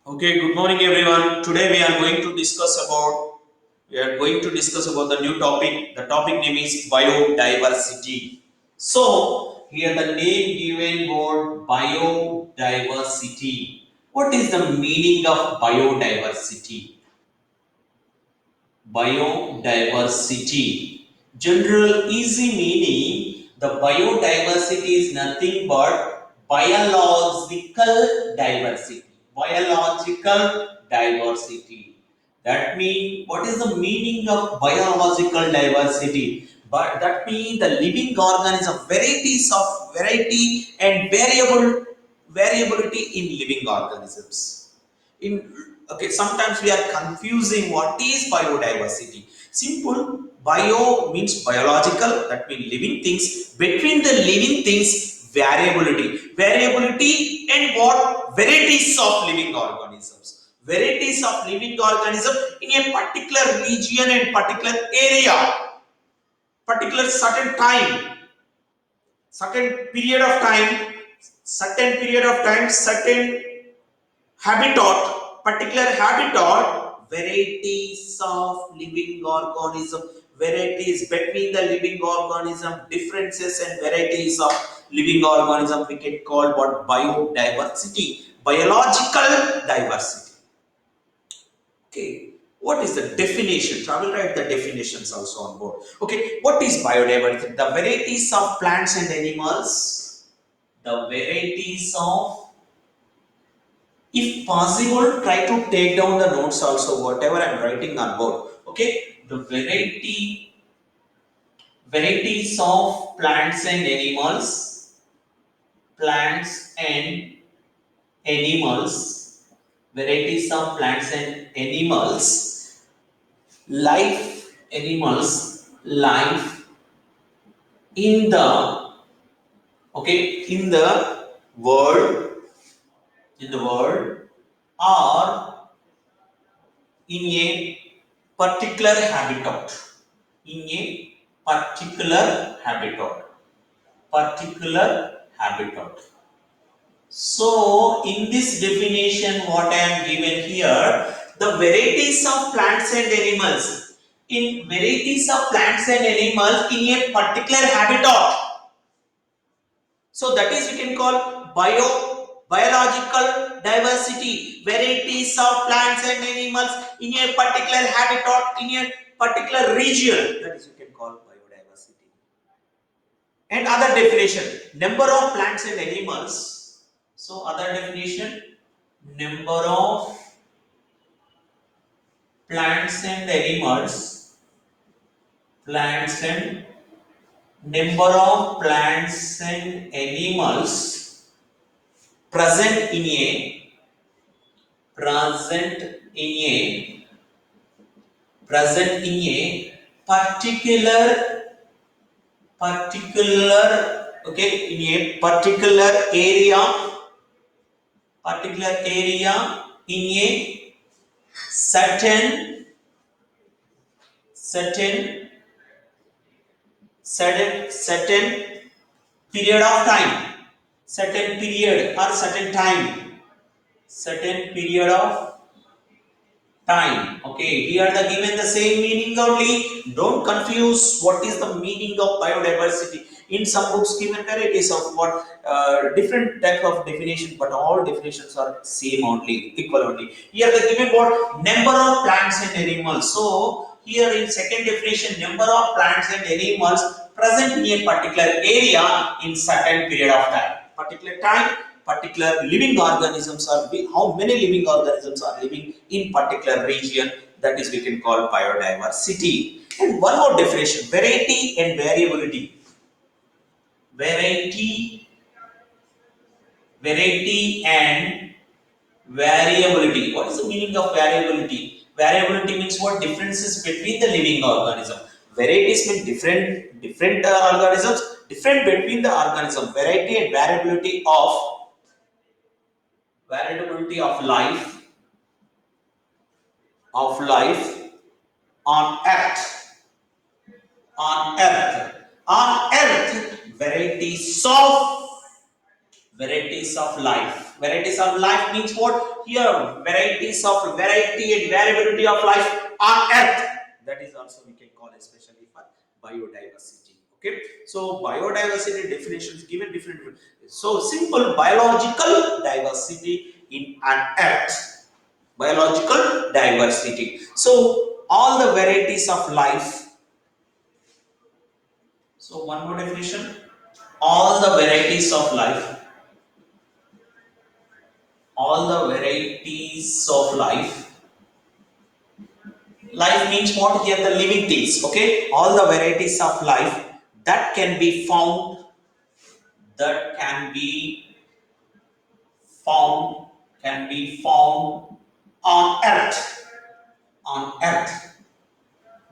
Okay, good morning everyone. Today we are going to discuss about the new topic. The topic name is biodiversity. So here the name given word biodiversity. What is the meaning of biodiversity? Biodiversity. General easy meaning, the biodiversity is nothing but biological diversity. Biological diversity. That means, what is the meaning of biological diversity? But that means the living organism, variety and variability in living organisms. In Okay, sometimes we are confusing what is biodiversity. Simple, bio means biological, that means living things. Between the living things, variability and what? Varieties of living organisms. Varieties of living organism in a particular region and particular area, particular certain period of time, certain habitat, particular habitat, varieties of living organism, varieties between the living organism, differences and varieties of living organism, we can call what? Biodiversity, biological diversity. Okay, what is the definition? So I will write the definitions also on board. Okay, what is biodiversity? The varieties of plants and animals, the varieties of, if possible, try to take down the notes also, whatever I'm writing on board. Okay, the varieties of plants and animals, varieties of plants and animals, life in the, okay, world, in the world, or in a particular habitat, in a particular habitat. So in this definition what I am given here, the varieties of plants and animals, in varieties of plants and animals in a particular habitat. So that is we can call biological diversity, varieties of plants and animals in a particular habitat, in a particular region. That is we can call biodiversity. And other definition, number of plants and animals. So other definition, number of plants and animals, plants and number of plants and animals present in a present in a present in a particular, okay, in a particular area in a certain certain certain period of time, certain period or certain period of time. Okay, here the given the same meaning only. Don't confuse what is the meaning of biodiversity. In some books given varieties of what, different type of definition, but all definitions are same only, equal only. Here the given what, number of plants and animals. So here in second definition, number of plants and animals present in a particular area in certain period of time. Particular time, particular living organisms are, how many living organisms are living in particular region, that is we can call biodiversity. And one more definition, variety and variability. variety Variety and variability. What is the meaning of variability? Variability means what? Differences between the living organism. Varieties mean different organisms, different between the organism. Variety and variability of life on earth, on earth, varieties of Varieties of life. Varieties of life means what? Here, varieties of variety and variability of life on earth. That is also we can call especially for biodiversity. Okay. So biodiversity definitions given different. So simple biological diversity in an earth. Biological diversity. So all the varieties of life. So one more definition. All the varieties of life, all the varieties of life. Life means what? Here the living things. Okay, all the varieties of life that can be found, that found, can be found on earth, on earth.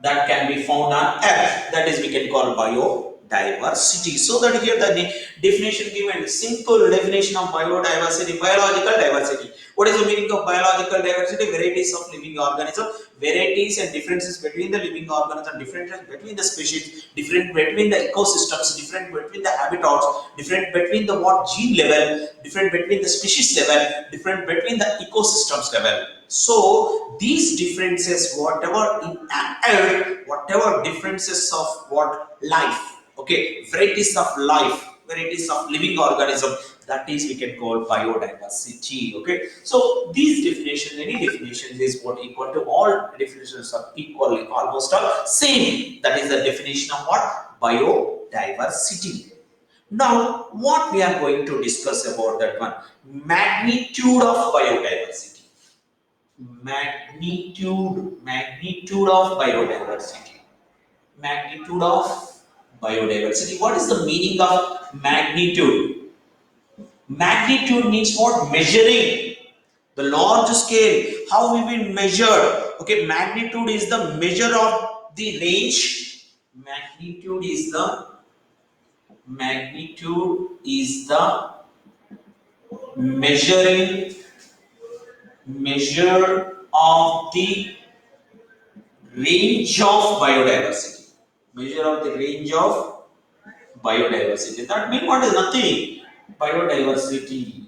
That can be found on earth. That is we can call biodiversity. So that here the definition given, simple definition of biodiversity, biological diversity. What is the meaning of biological diversity? Varieties of living organisms, varieties and differences between the living organisms, differences between the species, different between the ecosystems, different between the habitats, different between the what gene level, different between the species level, different between the ecosystems level. So these differences, whatever in an earth, whatever differences of what life, okay, varieties of life, varieties of living organism, that is we can call biodiversity. Okay, so these definitions, any definitions is what equal to all definitions are equally almost all same. That is the definition of what biodiversity. Now, what we are going to discuss about that one, magnitude of biodiversity. Magnitude of biodiversity. Magnitude of biodiversity. What is the meaning of magnitude? Magnitude means what? Measuring the large scale. How we will measure? Okay, magnitude is the measure of the range. Magnitude is the magnitude is the measuring measure of the range of biodiversity. Measure of the range of biodiversity. That means what is nothing? Biodiversity.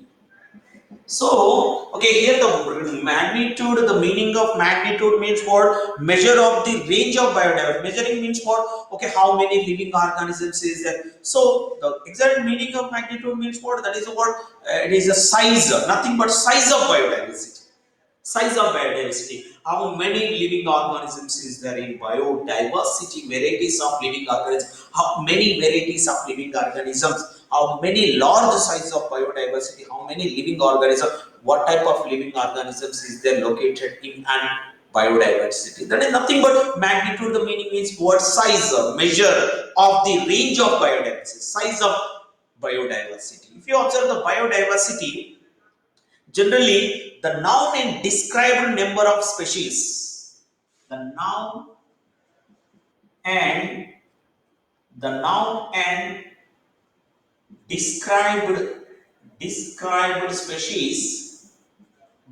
So, okay, here the magnitude, the meaning of magnitude means what? Measure of the range of biodiversity. Measuring means what? Okay, how many living organisms is there? So, the exact meaning of magnitude means what? That is what? It is a size, nothing but size of biodiversity. Size of biodiversity. How many living organisms is there in biodiversity? Varieties of living organisms. How many varieties of living organisms? How many large size of biodiversity? How many living organisms? What type of living organisms is there located in an biodiversity? That is nothing but magnitude. The meaning means what? Size, measure of the range of biodiversity. Size of biodiversity. If you observe the biodiversity, generally, the noun and described number of species. The and noun and described species.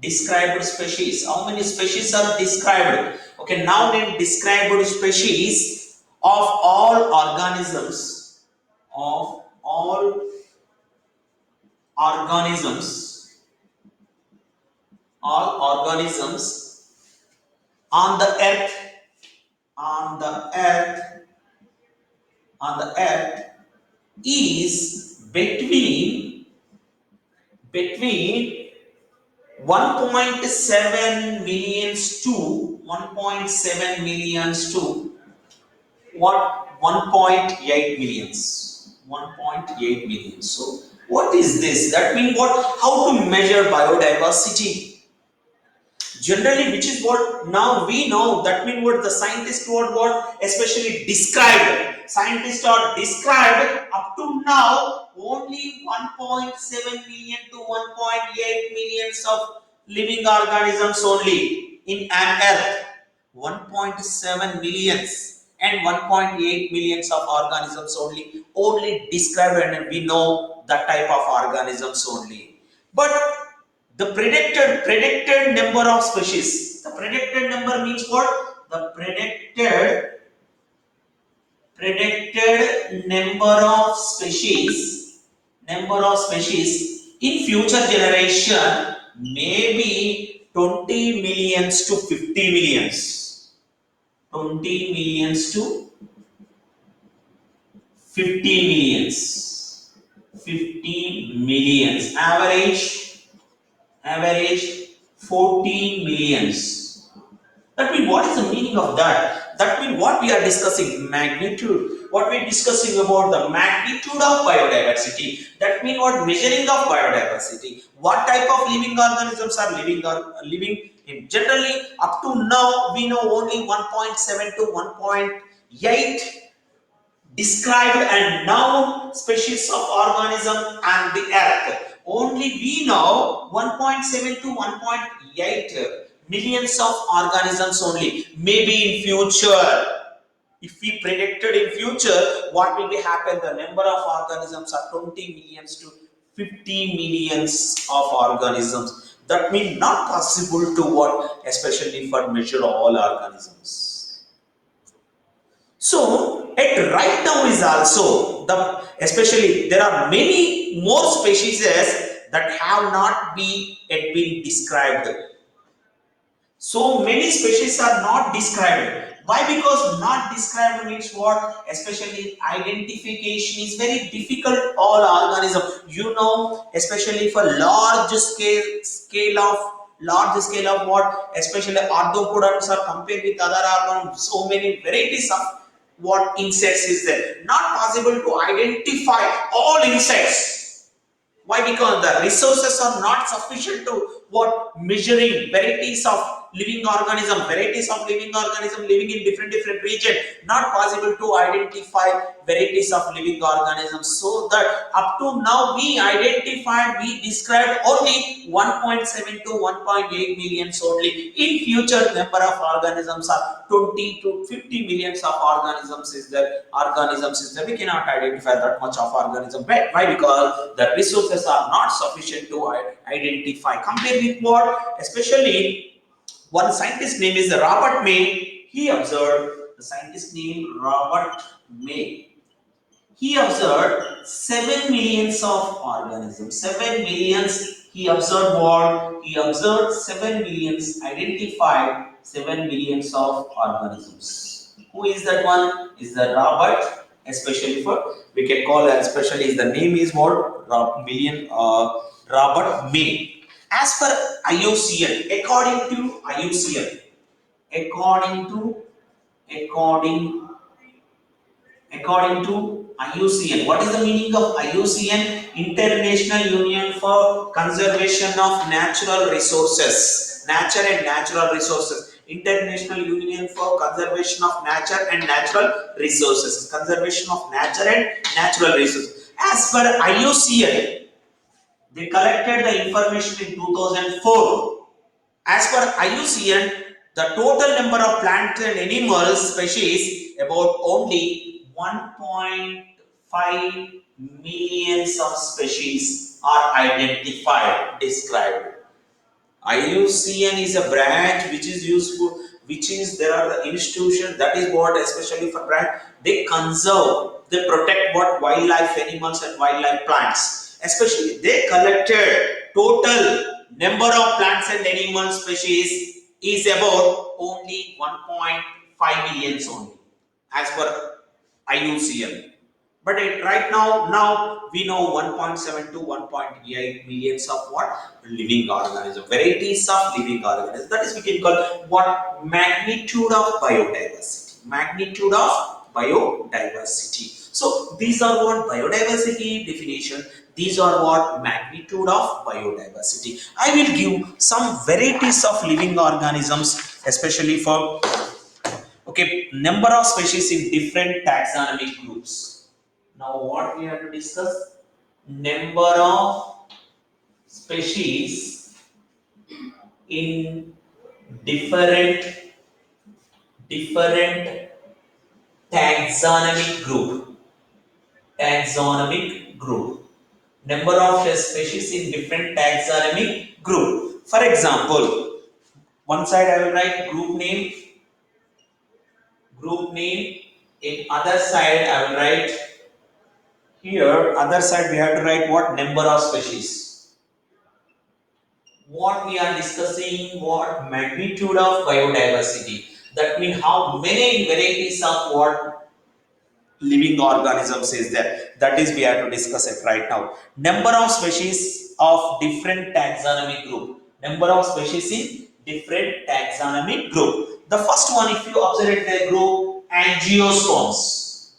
Described species. How many species are described? Okay, noun and described species of all organisms. Of all organisms. All organisms on the earth, on the earth, on the earth is between 1.7 millions to 1.7 millions to what 1.8 millions. 1.8 millions. So what is this? That means what? How to measure biodiversity? Generally, which is what now we know, that means what the scientists what especially described, scientists are described up to now only 1.7 million to 1.8 millions of living organisms only in an earth. 1.7 millions and 1.8 millions of organisms only described, and we know that type of organisms only. But the predicted number of species. The predicted number means what? The predicted number of species In future generation, maybe 20 millions to 50 millions. 20 millions to 50 millions. 50 millions. Average 14 millions. That means what is the meaning of that? That means what we are discussing magnitude. What we are discussing about the magnitude of biodiversity. That means what measuring of biodiversity. What type of living organisms are living or living in. Generally, up to now we know only 1.7 to 1.8 described and known species of organism and the earth. Only we know 1.7 to 1.8 millions of organisms only. Maybe in future, if we predicted in future, what will be happen? The number of organisms are 20 millions to 50 millions of organisms. That means not possible to what, especially for measure all organisms. So, at right now is also the, especially there are many more species that have not yet been described. So many species are not described. Why? Because not described means what? Especially identification is very difficult. All organism, especially for large scale of what? Especially arthropods are compared with other organisms. So many varieties of what insects is there. Not possible to identify all insects. Why? Because the resources are not sufficient to what measuring varieties of living organism living in different region. Not possible to identify varieties of living organisms. So that up to now we described only 1.7 to 1.8 millions only. In future, number of organisms are 20 to 50 millions of organisms is there. We cannot identify that much of organism. Why? Because the resources are not sufficient to identify. Compared with what? Especially one scientist name is Robert May. He observed, the scientist name Robert May. He observed 7 millions of organisms. 7 millions. He observed what? He observed 7 millions, identified 7 millions of organisms. Who is that one? Is the Robert, especially for, we can call it, especially is the name is what? Robert May. As per IUCN, according to according according to IUCN. What is the meaning of IUCN? International Union for Conservation of Natural Resources. Nature and natural resources. International Union for Conservation of Nature and Natural Resources. Conservation of nature and natural resources. As per IUCN, they collected the information in 2004. As per IUCN, the total number of plant and animal species about only 1.5 millions of species are identified, described. IUCN is a branch which is useful, which is there are the institutions that is what especially for branch they conserve, they protect what wildlife animals and wildlife plants. Especially they collected total number of plants and animal species is about only 1.5 millions only as per IUCN. But right now we know 1.7 to 1.8 millions of what living organisms, varieties of living organisms. That is we can call what magnitude of biodiversity. Magnitude of biodiversity. So these are what biodiversity definition. These are what magnitude of biodiversity. I will give some varieties of living organisms, especially for number of species in different taxonomic groups. Now, what we have to discuss? Number of species in different different taxonomic group. Taxonomic group. Number of species in different taxonomic group. For example, one side I will write group name. Group name. In other side I will write here. Other side we have to write what number of species. what we are discussing, what magnitude of biodiversity. That means how many varieties of what living organisms is there. That is we have to discuss it right now. Number of species of different taxonomic group. Number of species in different taxonomic group. The first one, if you observe it, the group angiosperms.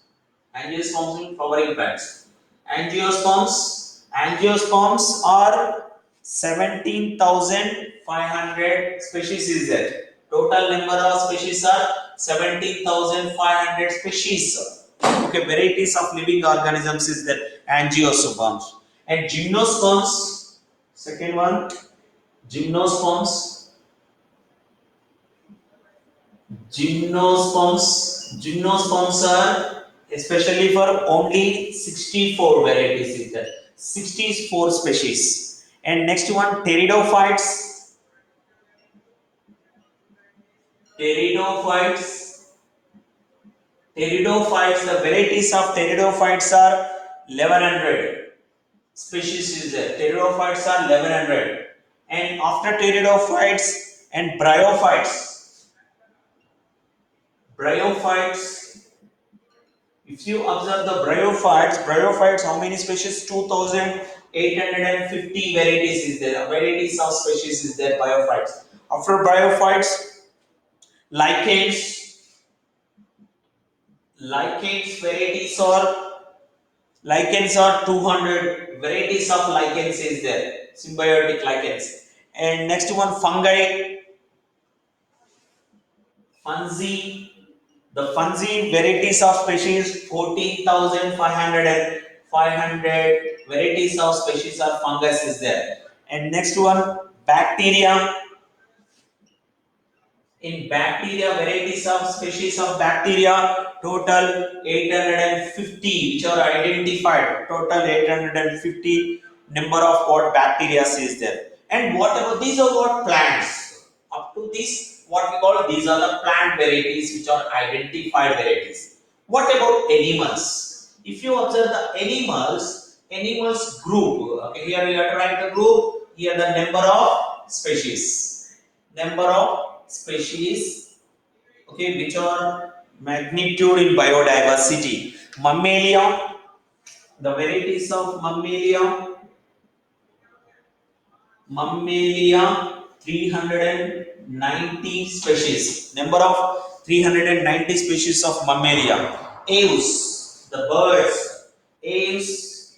Angiosperms mean flowering plants. Angiosperms are 17,500 species is there. Total number of species are 17,500 species. Okay, varieties of living organisms is there. Angiosperms and gymnosperms. Second one, gymnosperms. Gymnosperms are especially for only 64 varieties is there. 64 species. And next one, pteridophytes. Pteridophytes. Pteridophytes, the varieties of pteridophytes are 1100 species is there. Pteridophytes are 1100. And after pteridophytes and bryophytes, if you observe the bryophytes, how many species? 2,850 varieties is there. Varieties of species is there, bryophytes. After bryophytes, lichens, lichens are 200 varieties of lichens is there. Symbiotic lichens. And next one, fungi. The fungi varieties of species 14,500 and 500 varieties of species of fungus is there. And next one, bacteria. In bacteria, varieties of species of bacteria total 850 which are identified. Total 850 number of what bacteria is there. And whatever these are what plants. Up to this, what we call these are the plant varieties which are identified varieties. What about animals? If you observe the animals group. Okay, here we are trying the group. Here the number of species. Number of species, okay, which are magnitude in biodiversity. Mammalia, the varieties of mammalia 390 species. Number of 390 species of mammalia. Aves, the birds. Aves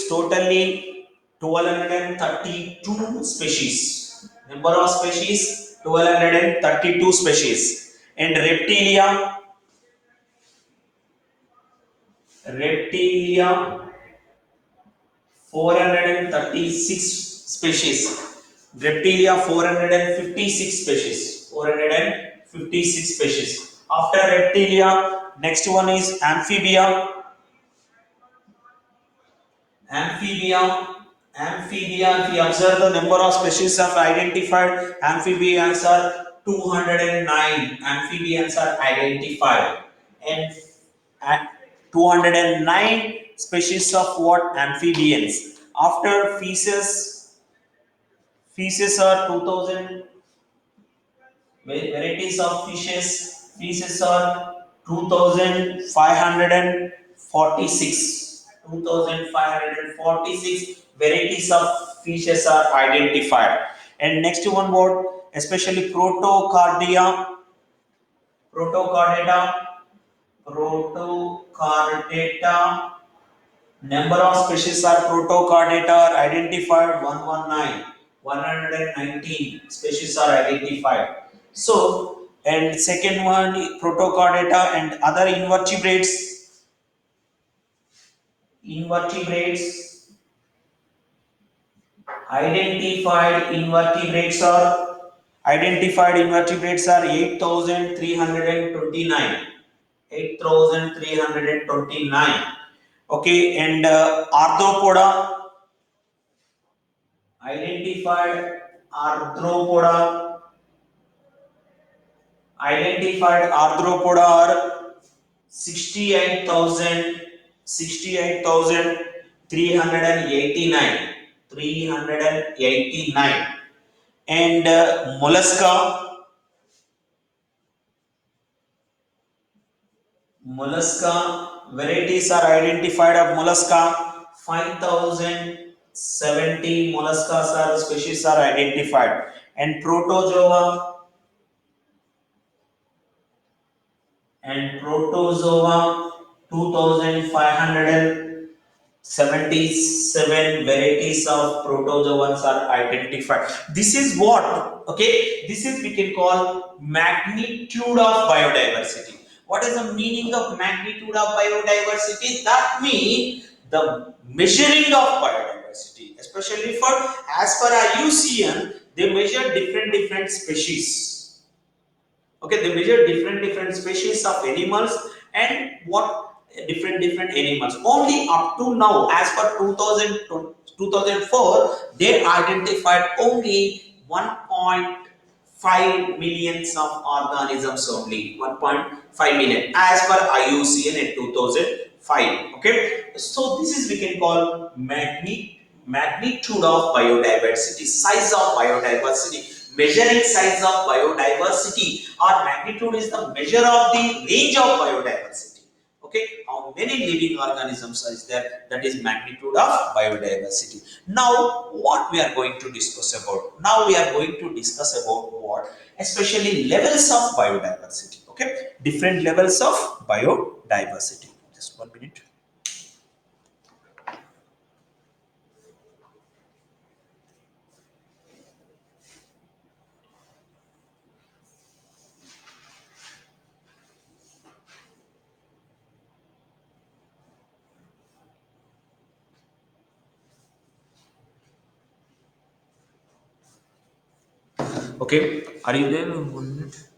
totally 1232 species. Number of species 1232 species. And reptilia 436 species. Reptilia 456 species. 456 species. After reptilia, next one is amphibia. Amphibia, if we observe the number of species of identified amphibians are 209 amphibians are identified. And 209 species of what amphibians. After fishes are 2000 varieties of fishes are 2546. 2546 varieties of fishes are identified. And next one word, especially protocardata, protocardata. Number of species are protocardata are identified 119. 119 species are identified. So, and second one, protocardata and other invertebrates, identified invertebrates are 8,329. 8,329. Okay, and identified arthropoda identified arthropoda are 68,389. 389. And mollusca varieties are identified of mollusca. 5070 molluscas are species are identified. And protozoa 2577 varieties of protozoans are identified. This is what, okay, this is we can call magnitude of biodiversity. What is the meaning of magnitude of biodiversity? That means the measuring of biodiversity, especially for as per IUCN, they measure different species. Okay, they measure different species of animals. And what different animals only up to now, as per 2004, they identified only 1.5 millions of organisms, only 1.5 million as per IUCN in 2005. Okay, so this is we can call magnitude of biodiversity, size of biodiversity. Measuring size of biodiversity or magnitude is the measure of the range of biodiversity. Okay, how many living organisms is there, that is magnitude of biodiversity. Now what we are going to discuss about, now we are going to discuss about what, especially levels of biodiversity. Okay, different levels of biodiversity. Just 1 minute. Okay, are you there? 1 minute.